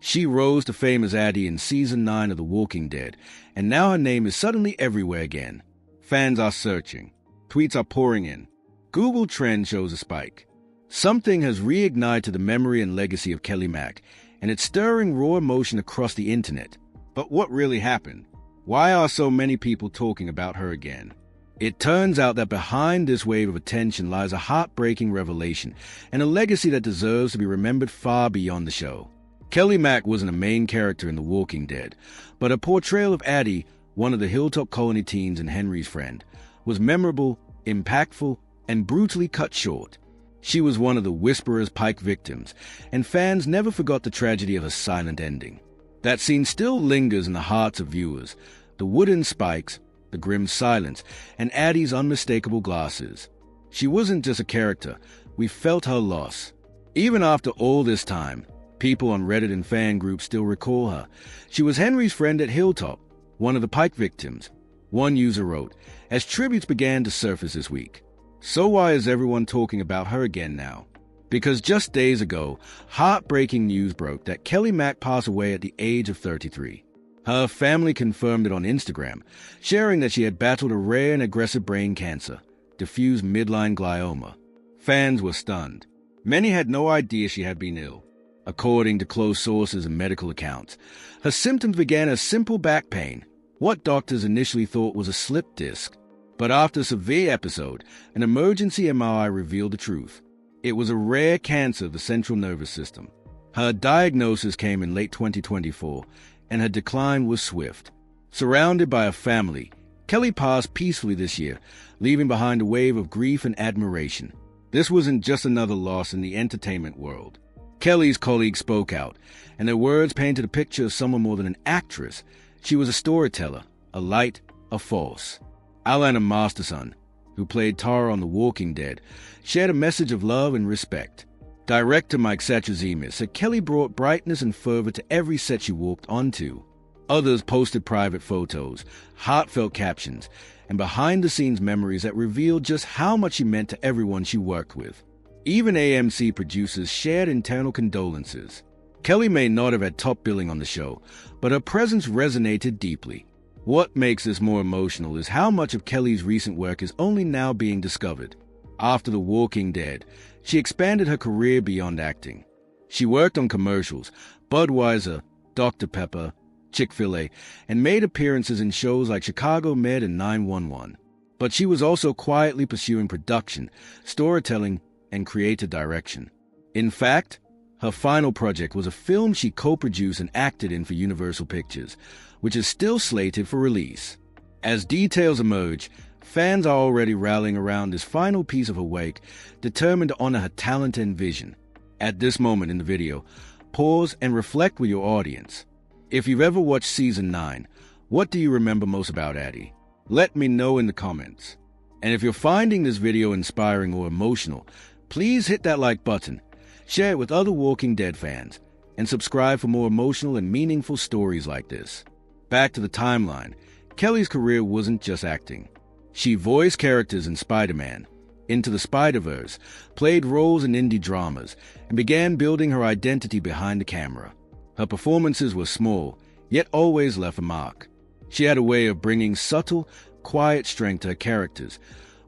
She rose to fame as Addy in Season 9 of The Walking Dead, and now her name is suddenly everywhere again. Fans are searching. Tweets are pouring in. Google Trends shows a spike. Something has reignited the memory and legacy of Kelley Mack, and it's stirring raw emotion across the internet. But what really happened? Why are so many people talking about her again? It turns out that behind this wave of attention lies a heartbreaking revelation and a legacy that deserves to be remembered far beyond the show. Kelley Mack wasn't a main character in The Walking Dead, but her portrayal of Addy, one of the Hilltop Colony teens and Henry's friend, was memorable, impactful, and brutally cut short. She was one of the Whisperer's Pike victims, and fans never forgot the tragedy of her silent ending. That scene still lingers in the hearts of viewers. The wooden spikes, the grim silence, and Addy's unmistakable glasses. She wasn't just a character, we felt her loss. Even after all this time, people on Reddit and fan groups still recall her. She was Henry's friend at Hilltop, one of the Pike victims. One user wrote, as tributes began to surface this week. So why is everyone talking about her again now? Because just days ago, heartbreaking news broke that Kelley Mack passed away at the age of 33. Her family confirmed it on Instagram, sharing that she had battled a rare and aggressive brain cancer, diffuse midline glioma. Fans were stunned. Many had no idea she had been ill. According to close sources and medical accounts, her symptoms began as simple back pain, what doctors initially thought was a slip disc. But after a severe episode, an emergency MRI revealed the truth. It was a rare cancer of the central nervous system. Her diagnosis came in late 2024, and her decline was swift. Surrounded by a family, Kelley passed peacefully this year, leaving behind a wave of grief and admiration. This wasn't just another loss in the entertainment world. Kelley's colleagues spoke out, and their words painted a picture of someone more than an actress. She was a storyteller, a light, a force. Alana Masterson, who played Tara on The Walking Dead, shared a message of love and respect. Director Mike Satrazemis said Kelley brought brightness and fervor to every set she walked onto. Others posted private photos, heartfelt captions, and behind-the-scenes memories that revealed just how much she meant to everyone she worked with. Even AMC producers shared internal condolences. Kelley may not have had top billing on the show, but her presence resonated deeply. What makes this more emotional is how much of Kelley's recent work is only now being discovered. After The Walking Dead, she expanded her career beyond acting. She worked on commercials, Budweiser, Dr. Pepper, Chick-fil-A, and made appearances in shows like Chicago Med and 911. But she was also quietly pursuing production, storytelling, and creative direction. In fact, her final project was a film she co-produced and acted in for Universal Pictures, which is still slated for release. As details emerge, fans are already rallying around this final piece of her wake, determined to honor her talent and vision. At this moment in the video, pause and reflect with your audience. If you've ever watched Season 9, what do you remember most about Addy? Let me know in the comments. And if you're finding this video inspiring or emotional, please hit that like button, share it with other Walking Dead fans, and subscribe for more emotional and meaningful stories like this. Back to the timeline, Kelley's career wasn't just acting. She voiced characters in Spider-Man, Into the Spider-Verse, played roles in indie dramas, and began building her identity behind the camera. Her performances were small, yet always left a mark. She had a way of bringing subtle, quiet strength to her characters,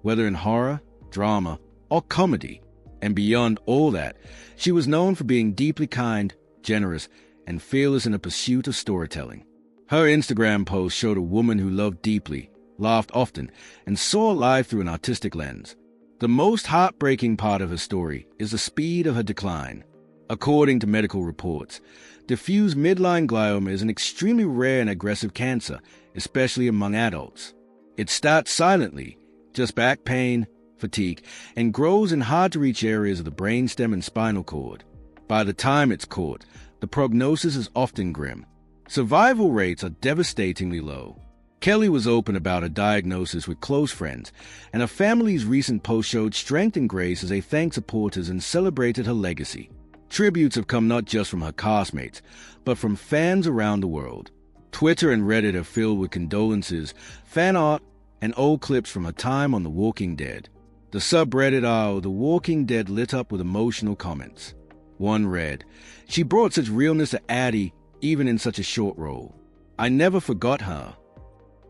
whether in horror, drama, or comedy. And beyond all that, she was known for being deeply kind, generous, and fearless in the pursuit of storytelling. Her Instagram post showed a woman who loved deeply, laughed often, and saw life through an artistic lens. The most heartbreaking part of her story is the speed of her decline. According to medical reports, diffuse midline glioma is an extremely rare and aggressive cancer, especially among adults. It starts silently, just back pain, fatigue, and grows in hard-to-reach areas of the brainstem and spinal cord. By the time it's caught, the prognosis is often grim. Survival rates are devastatingly low. Kelley was open about her diagnosis with close friends, and her family's recent post showed strength and grace as they thanked supporters and celebrated her legacy. Tributes have come not just from her castmates, but from fans around the world. Twitter and Reddit are filled with condolences, fan art, and old clips from her time on The Walking Dead. The subreddit The Walking Dead lit up with emotional comments. One read, "She brought such realness to Addy, even in such a short role. I never forgot her."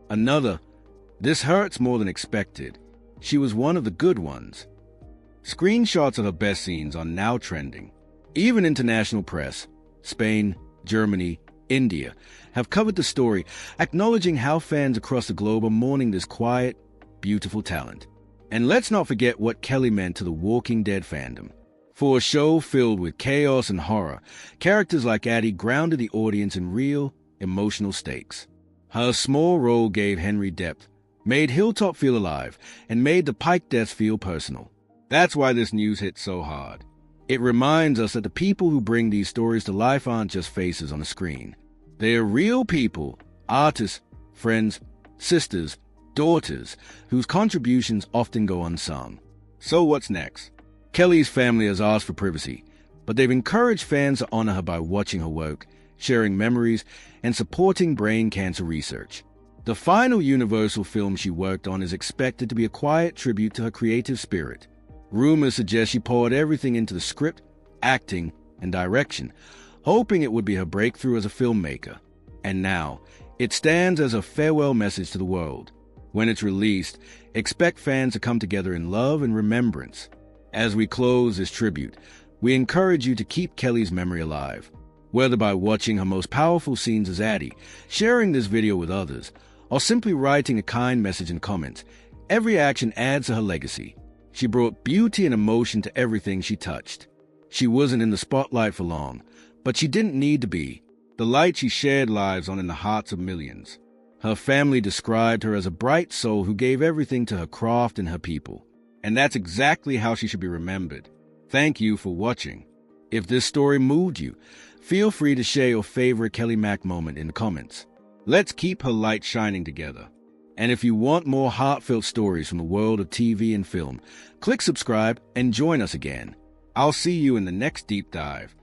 Another, "This hurts more than expected. She was one of the good ones." Screenshots of her best scenes are now trending. Even international press, Spain, Germany, India, have covered the story, acknowledging how fans across the globe are mourning this quiet, beautiful talent. And let's not forget what Kelley meant to the Walking Dead fandom. For a show filled with chaos and horror, characters like Addy grounded the audience in real, emotional stakes. Her small role gave Henry depth, made Hilltop feel alive, and made the Pike deaths feel personal. That's why this news hit so hard. It reminds us that the people who bring these stories to life aren't just faces on a screen. They are real people, artists, friends, sisters, daughters, whose contributions often go unsung. So what's next? Kelley's family has asked for privacy, but they've encouraged fans to honor her by watching her work, sharing memories, and supporting brain cancer research. The final Universal film she worked on is expected to be a quiet tribute to her creative spirit. Rumors suggest she poured everything into the script, acting, and direction, hoping it would be her breakthrough as a filmmaker. And now, it stands as a farewell message to the world. When it's released, expect fans to come together in love and remembrance. As we close this tribute, we encourage you to keep Kelley's memory alive, whether by watching her most powerful scenes as Addy, sharing this video with others, or simply writing a kind message in comments. Every action adds to her legacy. She brought beauty and emotion to everything she touched. She wasn't in the spotlight for long, but she didn't need to be. The light she shared lives on in the hearts of millions. Her family described her as a bright soul who gave everything to her craft and her people. And that's exactly how she should be remembered. Thank you for watching. If this story moved you, feel free to share your favorite Kelley Mack moment in the comments. Let's keep her light shining together. And if you want more heartfelt stories from the world of TV and film, click subscribe and join us again. I'll see you in the next deep dive.